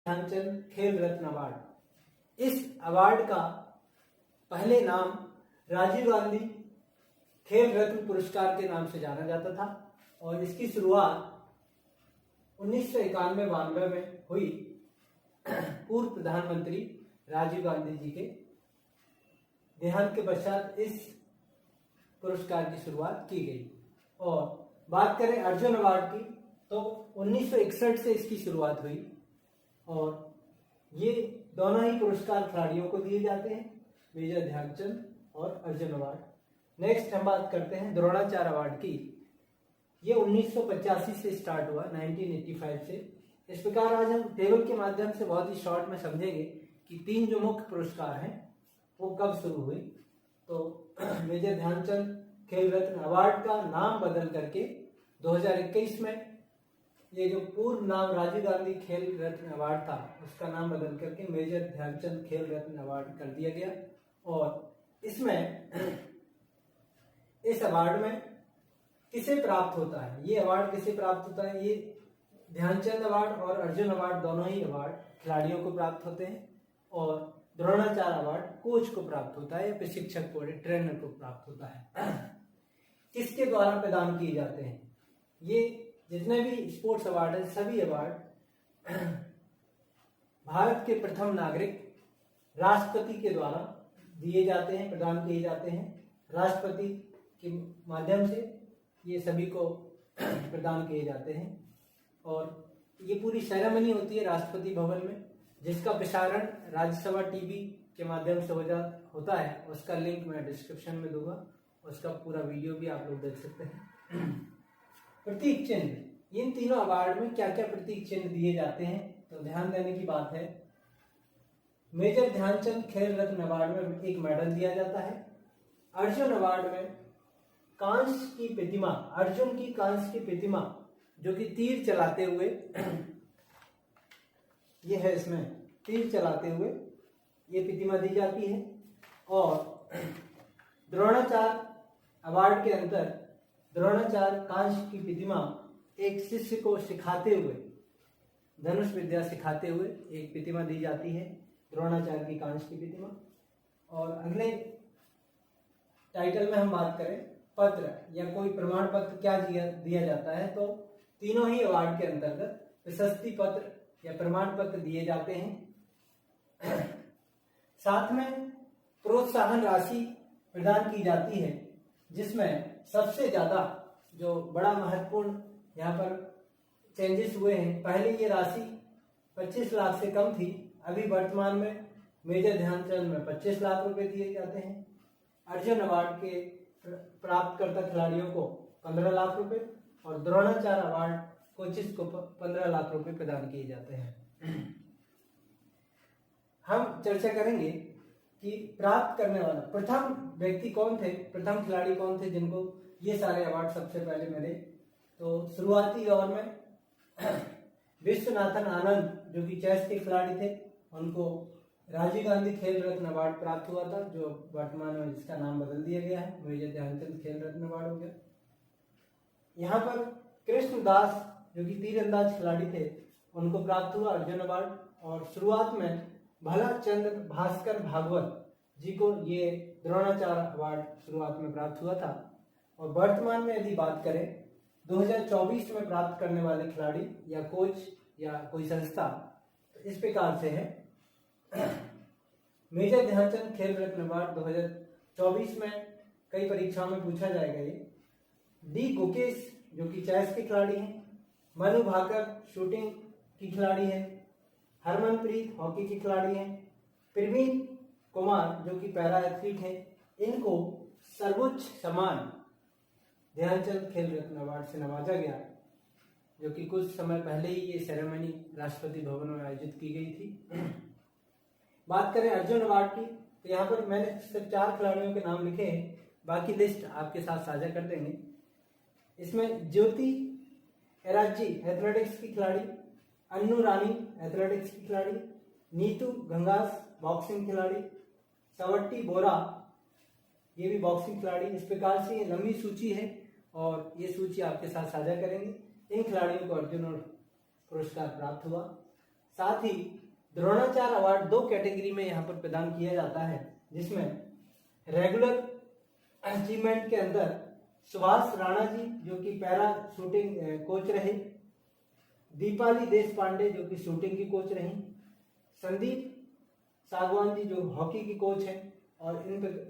ध्यानचंद खेल रत्न अवार्ड। इस अवार्ड का पहले नाम राजीव गांधी खेल रत्न पुरस्कार के नाम से जाना जाता था और इसकी शुरुआत 1991-92 में हुई पूर्व प्रधानमंत्री राजीव गांधी जी के देहांत के पश्चात इस पुरस्कार की शुरुआत की गई। और बात करें अर्जुन अवार्ड की तो 1961 से इसकी शुरुआत हुई और ये दोनों ही पुरस्कार खिलाड़ियों को दिए जाते हैं, मेजर ध्यानचंद और अर्जुन अवार्ड। नेक्स्ट हम बात करते हैं द्रोणाचार्य अवार्ड की। ये 1985 से स्टार्ट हुआ, 1985 से। इस प्रकार आज हम टेबल के माध्यम से बहुत ही शॉर्ट में समझेंगे कि 3 जो मुख्य पुरस्कार हैं वो कब शुरू हुई। तो मेजर ध्यानचंद खेल रत्न अवार्ड का नाम बदल करके 2021 में ये जो पूर्व नाम राजीव गांधी खेल रत्न अवार्ड था उसका नाम बदल करके मेजर ध्यानचंद खेल रत्न अवार्ड कर दिया गया। और इसमें इस अवार्ड में किसे प्राप्त होता है, ये अवार्ड किसे प्राप्त होता है, ये ध्यानचंद अवार्ड और अर्जुन अवार्ड दोनों ही अवार्ड खिलाड़ियों को प्राप्त होते हैं और द्रोणाचार्य अवार्ड कोच को प्राप्त होता है या प्रशिक्षक को, ट्रेनर को प्राप्त होता है। किसके द्वारा प्रदान किए जाते हैं ये जितने भी स्पोर्ट्स अवार्ड है, सभी अवार्ड भारत के प्रथम नागरिक राष्ट्रपति के द्वारा दिए जाते हैं, प्रदान किए जाते हैं। राष्ट्रपति के माध्यम से ये सभी को प्रदान किए जाते हैं और ये पूरी सेरेमनी होती है राष्ट्रपति भवन में, जिसका प्रसारण राज्यसभा टीवी के माध्यम से होता है। उसका लिंक मैं डिस्क्रिप्शन में दूंगा, उसका पूरा वीडियो भी आप लोग देख सकते हैं। प्रतीक चिन्ह, इन तीनों अवार्ड में क्या क्या प्रतीक चिन्ह दिए जाते हैं तो ध्यान देने की बात है। मेजर ध्यानचंद खेल रत्न अवार्ड में एक मेडल दिया जाता है। अर्जुन अवार्ड में कांस्य की प्रतिमा, अर्जुन की कांस्य की प्रतिमा जो कि तीर चलाते हुए ये है, इसमें तीर चलाते हुए ये प्रतिमा दी जाती है। और द्रोणाचार्य अवार्ड के अंदर द्रोणाचार्य कांस्य की प्रतिमा एक शिष्य को सिखाते हुए, धनुष विद्या सिखाते हुए एक प्रतिमा दी जाती है, द्रोणाचार्य की कांस्य की प्रतिमा। और अगले टाइटल में हम बात करें पत्र या कोई प्रमाण पत्र क्या दिया जाता है तो तीनों ही अवार्ड के अंतर्गत प्रशस्ति पत्र या प्रमाण पत्र दिए जाते हैं। साथ में प्रोत्साहन राशि प्रदान की जाती है, जिसमें सबसे ज्यादा जो बड़ा महत्वपूर्ण यहाँ पर चेंजेस हुए हैं, पहले ये राशि 25 लाख से कम थी, अभी वर्तमान में मेजर ध्यानचंद में 25 लाख रुपए दिए जाते हैं। अर्जुन अवार्ड के प्राप्तकर्ता खिलाड़ियों को 15 लाख रुपए और द्रोणाचार्य अवार्ड कोचिस को 15 लाख रुपए प्रदान किए जाते हैं। हम चर्चा करेंगे कि प्राप्त करने वाला प्रथम व्यक्ति कौन थे, प्रथम खिलाड़ी कौन थे जिनको ये सारे अवार्ड सबसे पहले मिले। तो शुरुआती दौर में विश्वनाथन आनंद जो कि चेस के खिलाड़ी थे, उनको राजीव गांधी खेल रत्न अवार्ड प्राप्त हुआ था, जो वर्तमान में जिसका नाम बदल दिया गया है, मेजर ध्यानचंद खेल रत्न अवार्ड हो गया। यहाँ पर कृष्णदास जो कि तीरंदाज खिलाड़ी थे, उनको प्राप्त हुआ अर्जुन अवार्ड। और शुरुआत में भला चंद्र भास्कर भागवत जी को ये द्रोणाचार्य अवार्ड शुरुआत में प्राप्त हुआ था। और वर्तमान में यदि बात करें 2024 में प्राप्त करने वाले खिलाड़ी या कोच या कोई संस्था तो इस प्रकार से है। मेजर ध्यानचंद खेल रत्न अवार्ड 2024 में कई परीक्षाओं में पूछा जाएगा। ये डी गुकेश जो कि चेस के खिलाड़ी हैं, मनु भाकर शूटिंग की खिलाड़ी है, हरमनप्रीत हॉकी की खिलाड़ी हैं, प्रवीण कुमार जो कि पैरा एथलीट हैं, इनको सर्वोच्च सम्मान ध्यानचंद खेल रत्न अवार्ड से नवाजा गया, जो कि कुछ समय पहले ही ये सेरेमनी राष्ट्रपति भवन में आयोजित की गई थी। बात करें अर्जुन अवार्ड की तो यहाँ पर मैंने सिर्फ 4 खिलाड़ियों के नाम लिखे हैं, बाकी लिस्ट आपके साथ साझा कर देंगे। इसमें ज्योति एराजी एथलेटिक्स की खिलाड़ी, अन्नू रानी एथलेटिक्स की खिलाड़ी, नीतू गंगास बॉक्सिंग खिलाड़ी, सवट्टी बोरा ये भी बॉक्सिंग खिलाड़ी। इस प्रकार से ये लंबी सूची है और ये सूची आपके साथ साझा करेंगे। इन खिलाड़ियों को अर्जुन और पुरस्कार प्राप्त हुआ। साथ ही द्रोणाचार्य अवार्ड 2 कैटेगरी में यहाँ पर प्रदान किया जाता है, जिसमें रेगुलर अचीवमेंट के अंदर सुभाष राणा जी जो कि पैरा शूटिंग कोच रहे, दीपाली देश पांडे जो कि शूटिंग की कोच रही, संदीप सागवान जी जो हॉकी की कोच हैं, और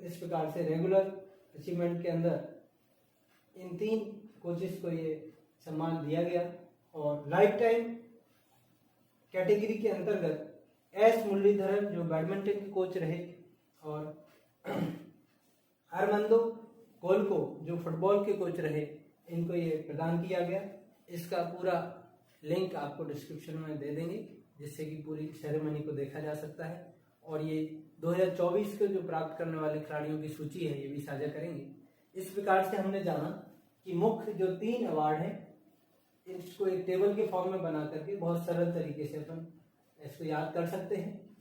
इस प्रकार से रेगुलर अचीवमेंट के अंदर इन 3 कोचेस को ये सम्मान दिया गया। और लाइफ टाइम कैटेगरी के अंतर्गत एस मुरलीधरन जो बैडमिंटन के कोच रहे, और अरमंदो कोलको जो फुटबॉल के कोच रहे, इनको ये प्रदान किया गया। इसका पूरा लिंक आपको डिस्क्रिप्शन में दे देंगे, जिससे कि पूरी सेरेमनी को देखा जा सकता है। और ये 2024 के जो प्राप्त करने वाले खिलाड़ियों की सूची है ये भी साझा करेंगे। इस प्रकार से हमने जाना कि मुख्य जो 3 अवार्ड हैं इसको एक टेबल के फॉर्म में बना करके बहुत सरल तरीके से अपन इसको याद कर सकते हैं।